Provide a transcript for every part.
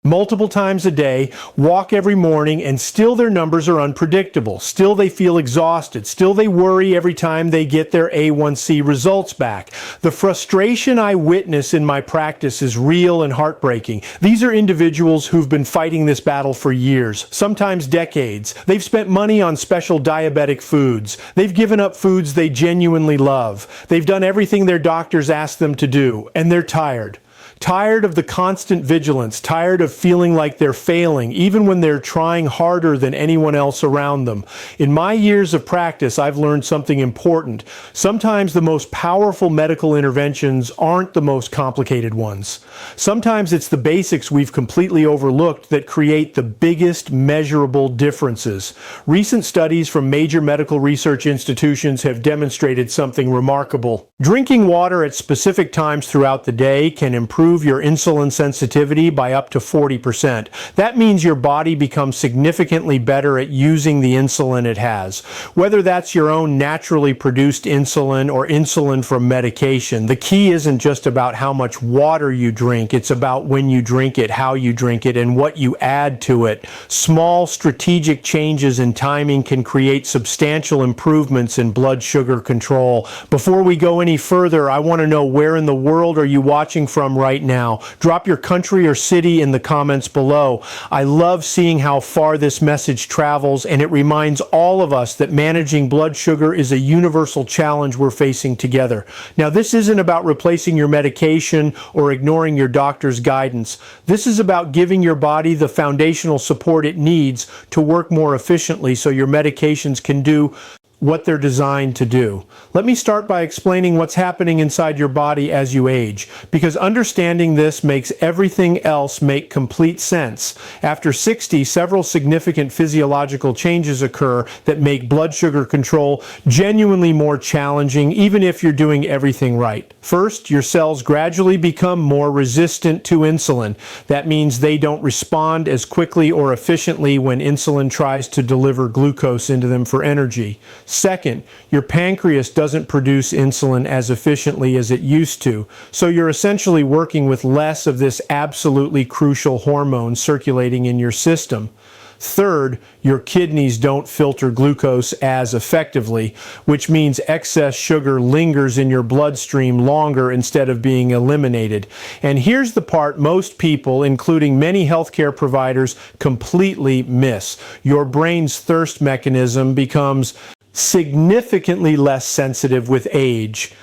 multiple times a day, walk every morning, and still their numbers are unpredictable. Still they feel exhausted. Still they worry every time they get their A1C results back. The frustration I witness in my practice is real and heartbreaking. These are individuals who've been fighting this battle for years, sometimes decades. They've spent money on special diabetic foods. They've given up foods they genuinely love. They've done everything their doctors ask them to do, and they're tired. Tired of the constant vigilance, tired of feeling like they're failing, even when they're trying harder than anyone else around them. In my years of practice, I've learned something important. Sometimes the most powerful medical interventions aren't the most complicated ones. Sometimes it's the basics we've completely overlooked that create the biggest measurable differences. Recent studies from major medical research institutions have demonstrated something remarkable. Drinking water at specific times throughout the day can improve your insulin sensitivity by up to 40%. That means your body becomes significantly better at using the insulin it has. Whether that's your own naturally produced insulin or insulin from medication, the key isn't just about how much water you drink, it's about when you drink it, how you drink it, and what you add to it. Small strategic changes in timing can create substantial improvements in blood sugar control. Before we go any further, I want to know, where in the world are you watching from right now? Drop your country or city in the comments below. I love seeing how far this message travels, and it reminds all of us that managing blood sugar is a universal challenge we're facing together. Now, this isn't about replacing your medication or ignoring your doctor's guidance. This is about giving your body the foundational support it needs to work more efficiently so your medications can do what they're designed to do. Let me start by explaining what's happening inside your body as you age, because understanding this makes everything else make complete sense. After 60, several significant physiological changes occur that make blood sugar control genuinely more challenging, even if you're doing everything right. First, your cells gradually become more resistant to insulin. That means they don't respond as quickly or efficiently when insulin tries to deliver glucose into them for energy. Second, your pancreas doesn't produce insulin as efficiently as it used to, so you're essentially working with less of this absolutely crucial hormone circulating in your system. Third, your kidneys don't filter glucose as effectively, which means excess sugar lingers in your bloodstream longer instead of being eliminated. And here's the part most people, including many healthcare providers, completely miss. Your brain's thirst mechanism becomes significantly less sensitive with age.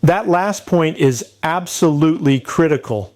That last point is absolutely critical.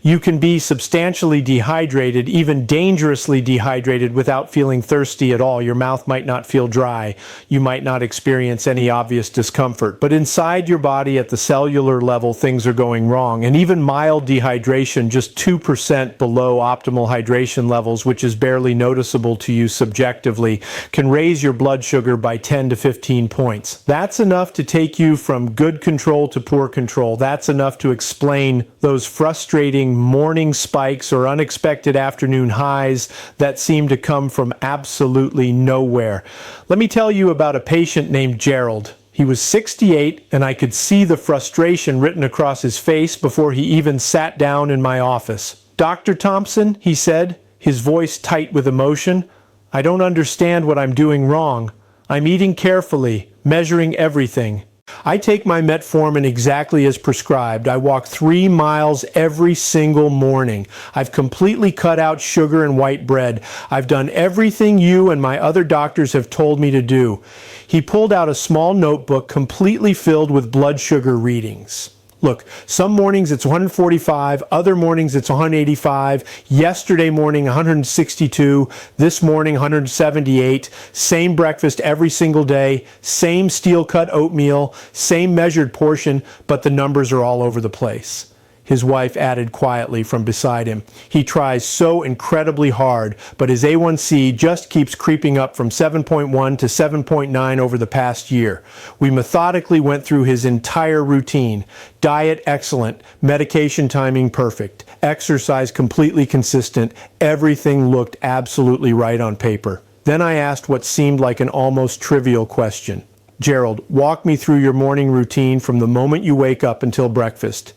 You can be substantially dehydrated, even dangerously dehydrated, without feeling thirsty at all. Your mouth might not feel dry. You might not experience any obvious discomfort. But inside your body at the cellular level, things are going wrong. And even mild dehydration, just 2% below optimal hydration levels, which is barely noticeable to you subjectively, can raise your blood sugar by 10 to 15 points. That's enough to take you from good control to poor control. That's enough to explain those frustrating morning spikes or unexpected afternoon highs that seem to come from absolutely nowhere. Let me tell you about a patient named Gerald. He was 68, and I could see the frustration written across his face before he even sat down in my office. "Dr. Thompson," he said, his voice tight with emotion, "I don't understand what I'm doing wrong. I'm eating carefully, measuring everything. I take my metformin exactly as prescribed. I walk 3 miles every single morning. I've completely cut out sugar and white bread. I've done everything you and my other doctors have told me to do." He pulled out a small notebook completely filled with blood sugar readings. Look, some mornings it's 145, other mornings it's 185, yesterday morning 162, this morning 178, same breakfast every single day, same steel-cut oatmeal, same measured portion, but the numbers are all over the place. His wife added quietly from beside him. He tries so incredibly hard, but his A1C just keeps creeping up from 7.1 to 7.9 over the past year. We methodically went through his entire routine. Diet excellent, medication timing perfect, exercise completely consistent, everything looked absolutely right on paper. Then I asked what seemed like an almost trivial question. "Gerald, walk me through your morning routine from the moment you wake up until breakfast."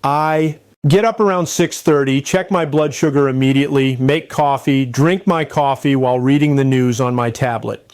I Get up around 6:30, check my blood sugar immediately, make coffee, drink my coffee while reading the news on my tablet.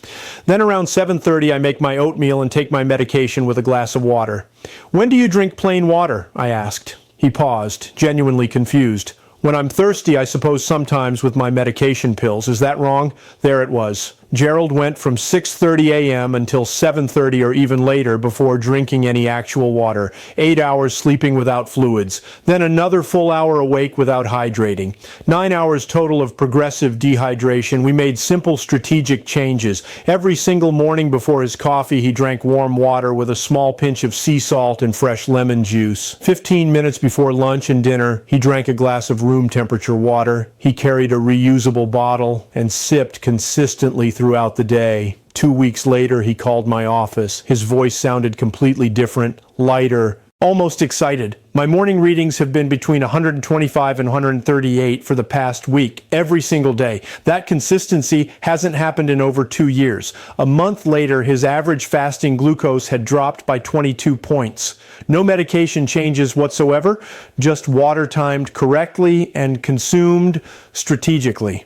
Then around 7:30, I make my oatmeal and take my medication with a glass of water. When do you drink plain water? I asked. He paused, genuinely confused. When I'm thirsty, I suppose sometimes with my medication pills. Is that wrong? There it was. Gerald went from 6:30 a.m. until 7:30 or even later before drinking any actual water. 8 hours sleeping without fluids. Then another full hour awake without hydrating. 9 hours total of progressive dehydration. We made simple strategic changes. Every single morning before his coffee, he drank warm water with a small pinch of sea salt and fresh lemon juice. 15 minutes before lunch and dinner, he drank a glass of room temperature water. He carried a reusable bottle and sipped consistently throughout the day. 2 weeks later, he called my office. His voice sounded completely different, lighter, almost excited. My morning readings have been between 125 and 138 for the past week, every single day. That consistency hasn't happened in over 2 years. A month later, his average fasting glucose had dropped by 22 points. No medication changes whatsoever, just water timed correctly and consumed strategically.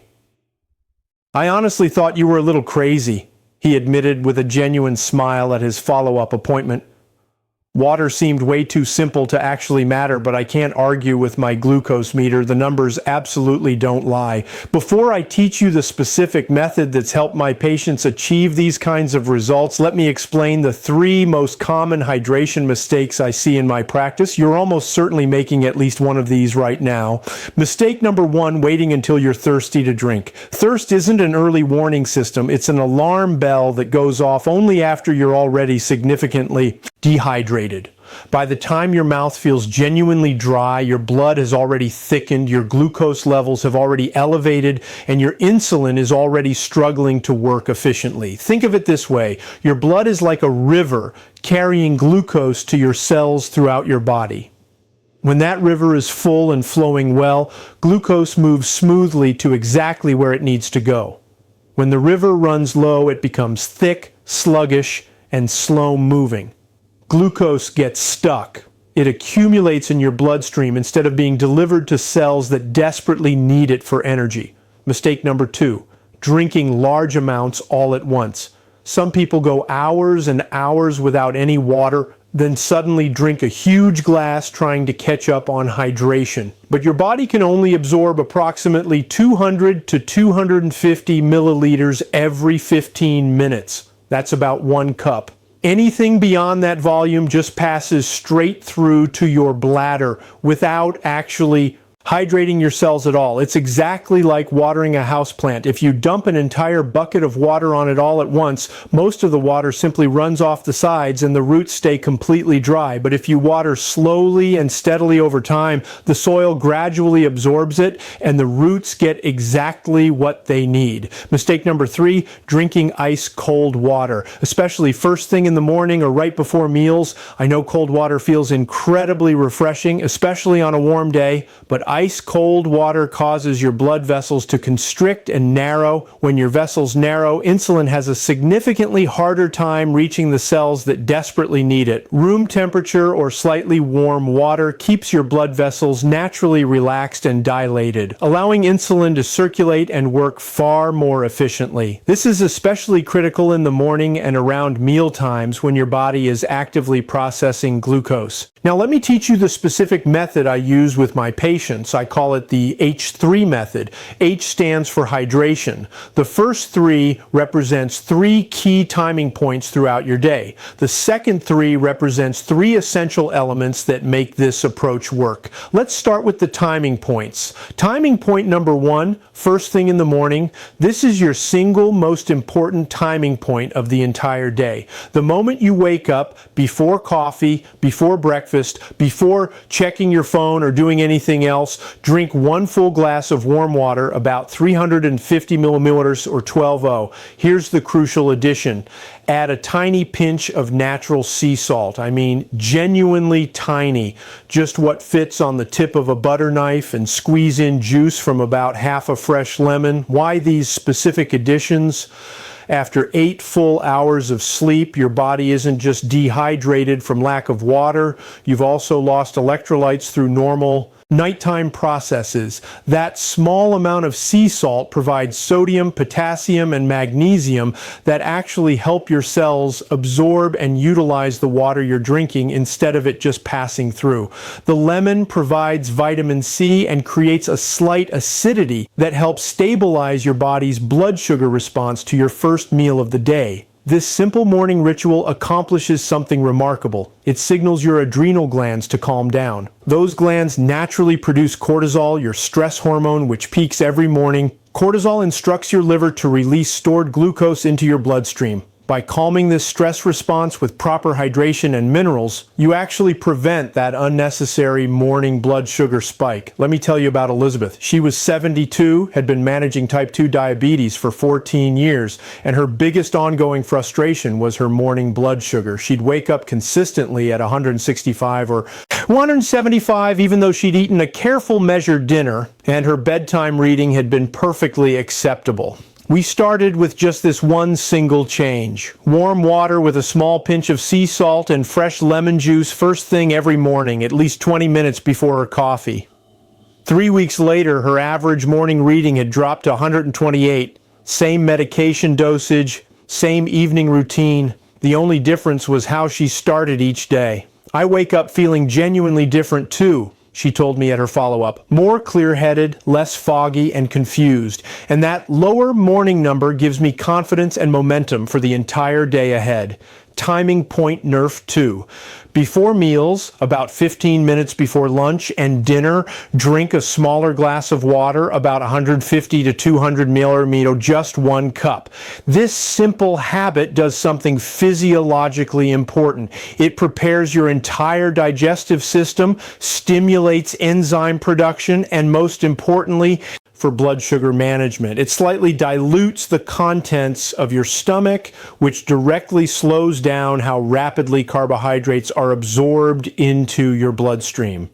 I honestly thought you were a little crazy, he admitted with a genuine smile at his follow-up appointment. Water seemed way too simple to actually matter, but I can't argue with my glucose meter. The numbers absolutely don't lie. Before I teach you the specific method that's helped my patients achieve these kinds of results, let me explain the 3 most common hydration mistakes I see in my practice. You're almost certainly making at least one of these right now. Mistake number 1, waiting until you're thirsty to drink. Thirst isn't an early warning system. It's an alarm bell that goes off only after you're already significantly dehydrated. By the time your mouth feels genuinely dry, your blood has already thickened, your glucose levels have already elevated, and your insulin is already struggling to work efficiently. Think of it this way. Your blood is like a river carrying glucose to your cells throughout your body. When that river is full and flowing well, glucose moves smoothly to exactly where it needs to go. When the river runs low, it becomes thick, sluggish, and slow moving. Glucose gets stuck. It accumulates in your bloodstream instead of being delivered to cells that desperately need it for energy. Mistake number 2, drinking large amounts all at once. Some people go hours and hours without any water, then suddenly drink a huge glass trying to catch up on hydration. But your body can only absorb approximately 200 to 250 milliliters every 15 minutes. That's about 1 cup. Anything beyond that volume just passes straight through to your bladder without actually hydrating your cells at all. It's exactly like watering a houseplant. If you dump an entire bucket of water on it all at once, most of the water simply runs off the sides and the roots stay completely dry. But if you water slowly and steadily over time, the soil gradually absorbs it and the roots get exactly what they need. Mistake number 3, drinking ice cold water, especially first thing in the morning or right before meals. I know cold water feels incredibly refreshing, especially on a warm day, but ice cold water causes your blood vessels to constrict and narrow. When your vessels narrow, insulin has a significantly harder time reaching the cells that desperately need it. Room temperature or slightly warm water keeps your blood vessels naturally relaxed and dilated, allowing insulin to circulate and work far more efficiently. This is especially critical in the morning and around meal times when your body is actively processing glucose. Now let me teach you the specific method I use with my patients. I call it the H3 method. H stands for hydration. The first 3 represents 3 key timing points throughout your day. The second 3 represents 3 essential elements that make this approach work. Let's start with the timing points. Timing point number 1, first thing in the morning. This is your single most important timing point of the entire day. The moment you wake up, before coffee, before breakfast, before checking your phone or doing anything else, drink 1 full glass of warm water, about 350 milliliters or 12O. Here's the crucial addition. Add a tiny pinch of natural sea salt. I mean, genuinely tiny. Just what fits on the tip of a butter knife, and squeeze in juice from about half a fresh lemon. Why these specific additions? After 8 full hours of sleep, your body isn't just dehydrated from lack of water. You've also lost electrolytes through normal Nighttime processes. That small amount of sea salt provides sodium, potassium, and magnesium that actually help your cells absorb and utilize the water you're drinking instead of it just passing through. The lemon provides vitamin C and creates a slight acidity that helps stabilize your body's blood sugar response to your first meal of the day. This simple morning ritual accomplishes something remarkable. It signals your adrenal glands to calm down. Those glands naturally produce cortisol, your stress hormone, which peaks every morning. Cortisol instructs your liver to release stored glucose into your bloodstream. By calming this stress response with proper hydration and minerals, you actually prevent that unnecessary morning blood sugar spike. Let me tell you about Elizabeth. She was 72, had been managing type 2 diabetes for 14 years, and her biggest ongoing frustration was her morning blood sugar. She'd wake up consistently at 165 or 175, even though she'd eaten a careful measured dinner, and her bedtime reading had been perfectly acceptable. We started with just this one single change. Warm water with a small pinch of sea salt and fresh lemon juice first thing every morning, at least 20 minutes before her coffee. 3 weeks later, her average morning reading had dropped to 128. Same medication dosage, same evening routine. The only difference was how she started each day. I wake up feeling genuinely different too, she told me at her follow-up. More clear-headed, less foggy, and confused. And that lower morning number gives me confidence and momentum for the entire day ahead. Timing point nerf 2. Before meals, about 15 minutes before lunch and dinner, drink a smaller glass of water, about 150 to 200 milliliters, just 1 cup. This simple habit does something physiologically important. It prepares your entire digestive system, stimulates enzyme production, and most importantly, for blood sugar management. It slightly dilutes the contents of your stomach, which directly slows down how rapidly carbohydrates are absorbed into your bloodstream.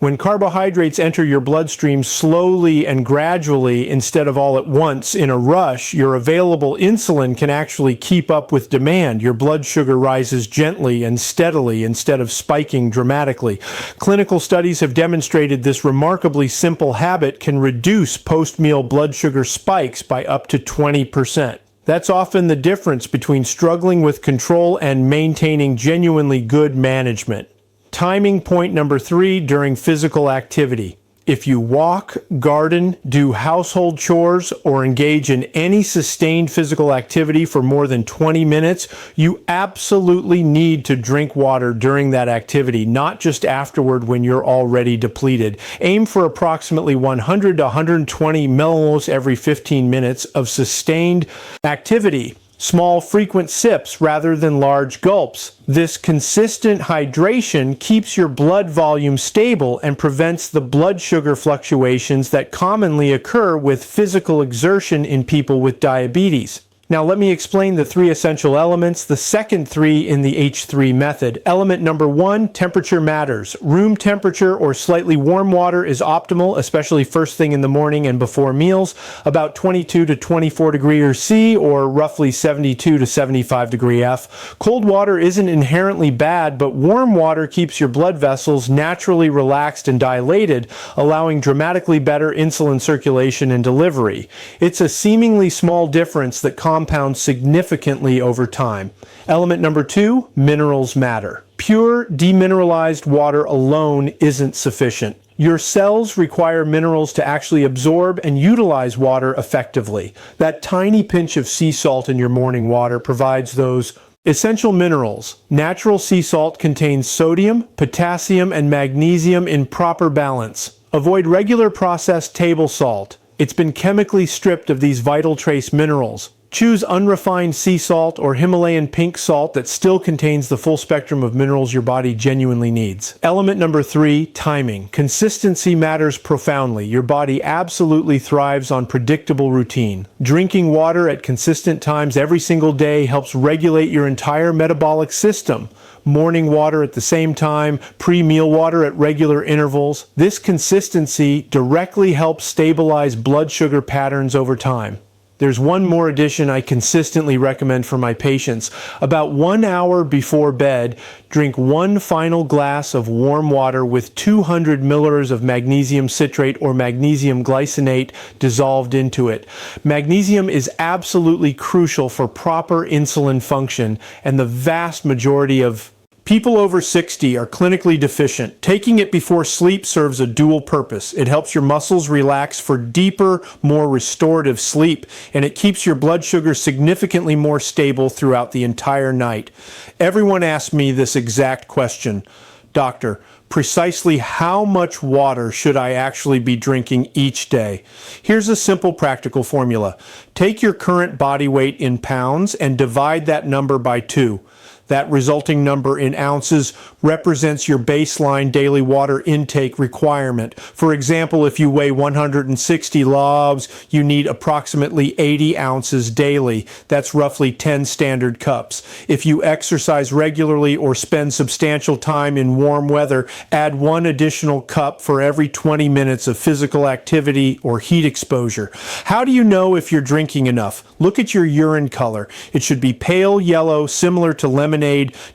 When carbohydrates enter your bloodstream slowly and gradually instead of all at once in a rush, your available insulin can actually keep up with demand. Your blood sugar rises gently and steadily instead of spiking dramatically. Clinical studies have demonstrated this remarkably simple habit can reduce post-meal blood sugar spikes by up to 20%. That's often the difference between struggling with control and maintaining genuinely good management. Timing point number 3 during physical activity. If you walk, garden, do household chores, or engage in any sustained physical activity for more than 20 minutes, you absolutely need to drink water during that activity, not just afterward when you're already depleted. Aim for approximately 100 to 120 milliliters every 15 minutes of sustained activity. Small, frequent sips rather than large gulps. This consistent hydration keeps your blood volume stable and prevents the blood sugar fluctuations that commonly occur with physical exertion in people with diabetes. Now let me explain the 3 essential elements, the second 3 in the H3 method. Element number 1, temperature matters. Room temperature or slightly warm water is optimal, especially first thing in the morning and before meals, about 22 to 24 degrees C or roughly 72 to 75 degrees F. Cold water isn't inherently bad, but warm water keeps your blood vessels naturally relaxed and dilated, allowing dramatically better insulin circulation and delivery. It's a seemingly small difference that compounds significantly over time. Element number 2, minerals matter. Pure, demineralized water alone isn't sufficient. Your cells require minerals to actually absorb and utilize water effectively. That tiny pinch of sea salt in your morning water provides those essential minerals. Natural sea salt contains sodium, potassium, and magnesium in proper balance. Avoid regular processed table salt. It's been chemically stripped of these vital trace minerals. Choose unrefined sea salt or Himalayan pink salt that still contains the full spectrum of minerals your body genuinely needs. Element number 3, timing. Consistency matters profoundly. Your body absolutely thrives on predictable routine. Drinking water at consistent times every single day helps regulate your entire metabolic system. Morning water at the same time, pre-meal water at regular intervals. This consistency directly helps stabilize blood sugar patterns over time. There's one more addition I consistently recommend for my patients. About 1 hour before bed, drink one final glass of warm water with 200 milliliters of magnesium citrate or magnesium glycinate dissolved into it. Magnesium is absolutely crucial for proper insulin function, and the vast majority of people over 60 are clinically deficient. Taking it before sleep serves a dual purpose. It helps your muscles relax for deeper, more restorative sleep, and it keeps your blood sugar significantly more stable throughout the entire night. Everyone asks me this exact question: Doctor, precisely how much water should I actually be drinking each day? Here's a simple practical formula. Take your current body weight in pounds and divide that number by 2. That resulting number in ounces represents your baseline daily water intake requirement. For example, if you weigh 160 lbs, you need approximately 80 ounces daily. That's roughly 10 standard cups. If you exercise regularly or spend substantial time in warm weather, add 1 additional cup for every 20 minutes of physical activity or heat exposure. How do you know if you're drinking enough? Look at your urine color. It should be pale yellow, similar to lemonade,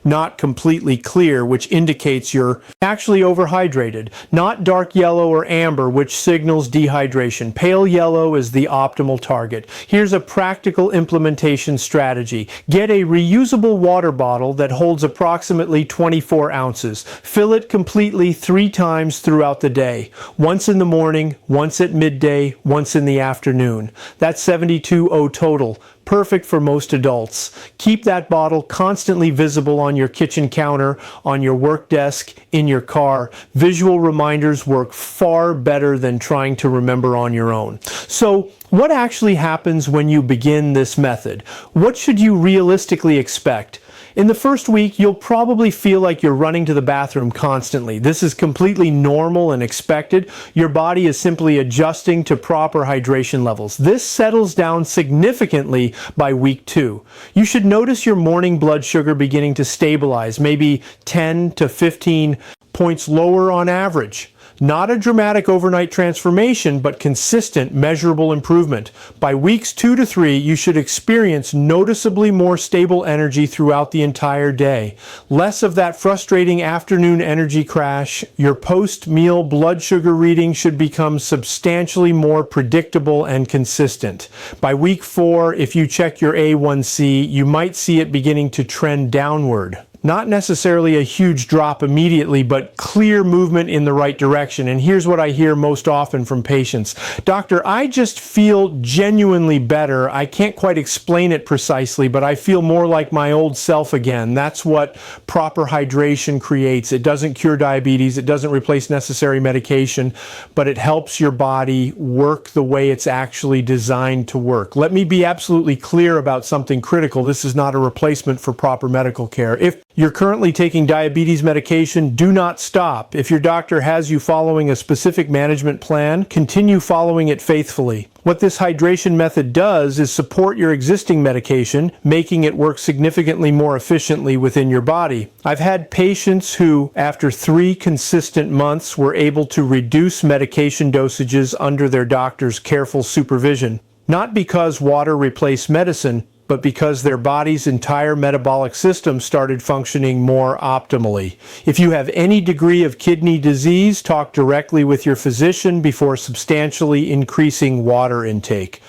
not completely clear, which indicates you're actually overhydrated. Not dark yellow or amber, which signals dehydration. Pale yellow is the optimal target. Here's a practical implementation strategy. Get a reusable water bottle that holds approximately 24 ounces. Fill it completely 3 times throughout the day. Once in the morning, once at midday, once in the afternoon. That's 72 total. Perfect for most adults. Keep that bottle constantly visible on your kitchen counter, on your work desk, in your car. Visual reminders work far better than trying to remember on your own. So, what actually happens when you begin this method? What should you realistically expect? In the first week, you'll probably feel like you're running to the bathroom constantly. This is completely normal and expected. Your body is simply adjusting to proper hydration levels. This settles down significantly by week 2. You should notice your morning blood sugar beginning to stabilize, maybe 10 to 15 points lower on average. Not a dramatic overnight transformation, but consistent, measurable improvement. By weeks 2 to 3, you should experience noticeably more stable energy throughout the entire day. Less of that frustrating afternoon energy crash. Your post-meal blood sugar reading should become substantially more predictable and consistent. By week 4, if you check your A1C, you might see it beginning to trend downward. Not necessarily a huge drop immediately, but clear movement in the right direction. And here's what I hear most often from patients. Doctor, I just feel genuinely better. I can't quite explain it precisely, but I feel more like my old self again. That's what proper hydration creates. It doesn't cure diabetes. It doesn't replace necessary medication, but it helps your body work the way it's actually designed to work. Let me be absolutely clear about something critical. This is not a replacement for proper medical care. If you're currently taking diabetes medication, do not stop. If your doctor has you following a specific management plan, continue following it faithfully. What this hydration method does is support your existing medication, making it work significantly more efficiently within your body. I've had patients who, after 3 consistent months, were able to reduce medication dosages under their doctor's careful supervision. Not because water replaced medicine, but because their body's entire metabolic system started functioning more optimally. If you have any degree of kidney disease, talk directly with your physician before substantially increasing water intake.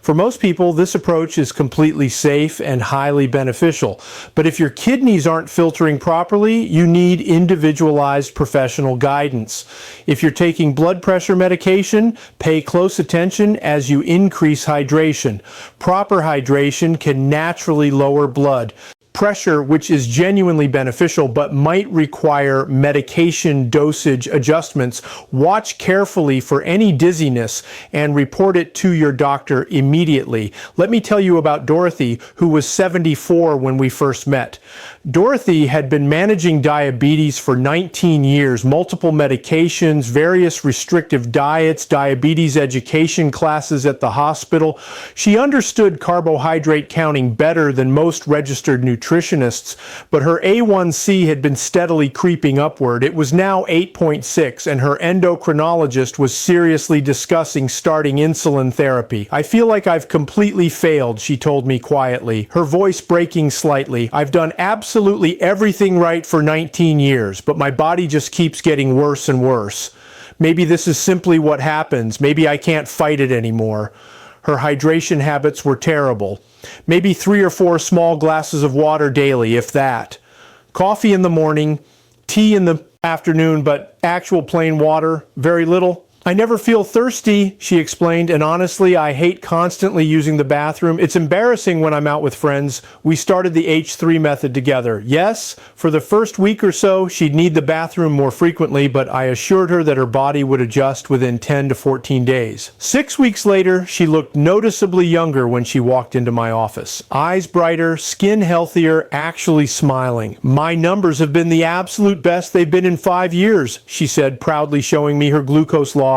For most people, this approach is completely safe and highly beneficial. But if your kidneys aren't filtering properly, you need individualized professional guidance. If you're taking blood pressure medication, pay close attention as you increase hydration. Proper hydration can naturally lower blood pressure, which is genuinely beneficial but might require medication dosage adjustments. Watch carefully for any dizziness and report it to your doctor immediately. Let me tell you about Dorothy, who was 74 when we first met. Dorothy had been managing diabetes for 19 years, multiple medications, various restrictive diets, diabetes education classes at the hospital. She understood carbohydrate counting better than most registered nutritionists. nutritionists, but her A1C had been steadily creeping upward. It was now 8.6, and her endocrinologist was seriously discussing starting insulin therapy. "I feel like I've completely failed," she told me quietly, her voice breaking slightly. "I've done absolutely everything right for 19 years, but my body just keeps getting worse and worse. Maybe this is simply what happens. Maybe I can't fight it anymore." Her hydration habits were terrible. Maybe 3 or 4 small glasses of water daily, if that. Coffee in the morning, tea in the afternoon, but actual plain water, very little. "I never feel thirsty," she explained, "and honestly, I hate constantly using the bathroom. It's embarrassing when I'm out with friends." We started the H3 method together. Yes, for the first week or so, she'd need the bathroom more frequently, but I assured her that her body would adjust within 10 to 14 days. 6 weeks later, she looked noticeably younger when she walked into my office. Eyes brighter, skin healthier, actually smiling. "My numbers have been the absolute best they've been in 5 years, she said, proudly showing me her glucose log.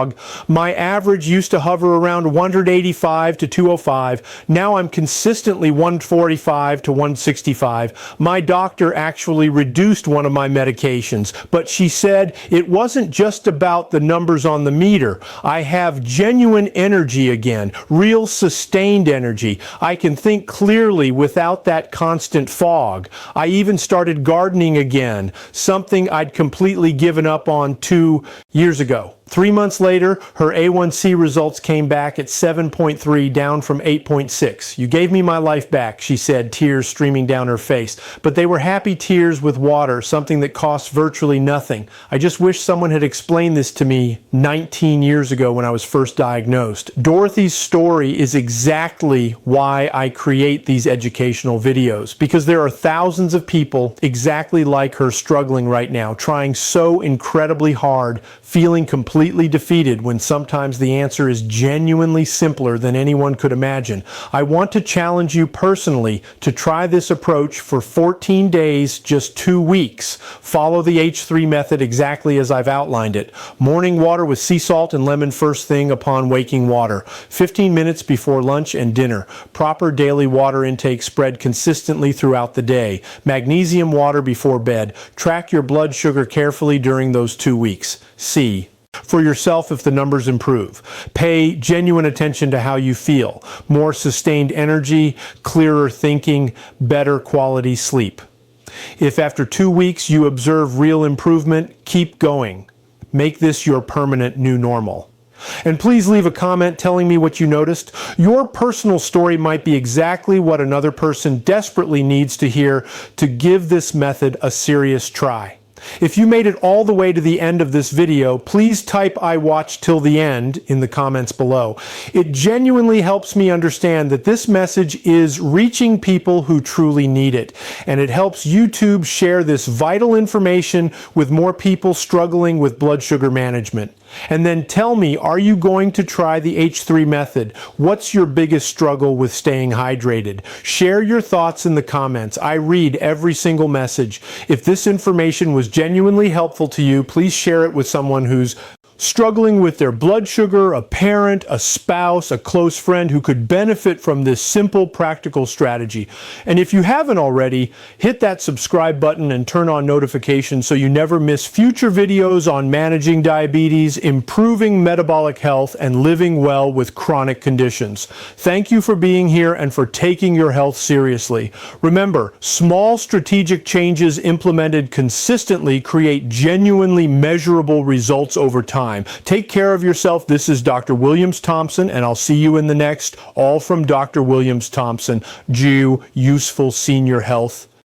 "My average used to hover around 185 to 205. Now I'm consistently 145 to 165. My doctor actually reduced one of my medications, but she said it wasn't just about the numbers on the meter. I have genuine energy again, real sustained energy. I can think clearly without that constant fog. I even started gardening again, something I'd completely given up on 2 years ago." 3 months later, her A1C results came back at 7.3, down from 8.6. "You gave me my life back," she said, tears streaming down her face. But they were happy tears with water, something that costs virtually nothing. "I just wish someone had explained this to me 19 years ago when I was first diagnosed." Dorothy's story is exactly why I create these educational videos, because there are thousands of people exactly like her struggling right now, trying so incredibly hard, feeling completely defeated when sometimes the answer is genuinely simpler than anyone could imagine. I want to challenge you personally to try this approach for 14 days, just 2 weeks. Follow the H3 method exactly as I've outlined it. Morning water with sea salt and lemon first thing upon waking water. 15 minutes before lunch and dinner. Proper daily water intake spread consistently throughout the day. Magnesium water before bed. Track your blood sugar carefully during those 2 weeks. See for yourself if the numbers improve. Pay genuine attention to how you feel. More sustained energy, clearer thinking, better quality sleep. If after 2 weeks you observe real improvement, keep going. Make this your permanent new normal. And please leave a comment telling me what you noticed. Your personal story might be exactly what another person desperately needs to hear to give this method a serious try. If you made it all the way to the end of this video, please type "I watched till the end" in the comments below. It genuinely helps me understand that this message is reaching people who truly need it, and it helps YouTube share this vital information with more people struggling with blood sugar management. And then tell me, are you going to try the H3 method? What's your biggest struggle with staying hydrated? Share your thoughts in the comments. I read every single message. If this information was genuinely helpful to you, please share it with someone who's struggling with their blood sugar, a parent, a spouse, a close friend who could benefit from this simple, practical strategy. And if you haven't already, hit that subscribe button and turn on notifications so you never miss future videos on managing diabetes, improving metabolic health, and living well with chronic conditions. Thank you for being here and for taking your health seriously. Remember, small strategic changes implemented consistently create genuinely measurable results over time. Take care of yourself. This is Dr. Williams Thompson, and I'll see you in the next All from Dr. Williams Thompson, Useful Senior Health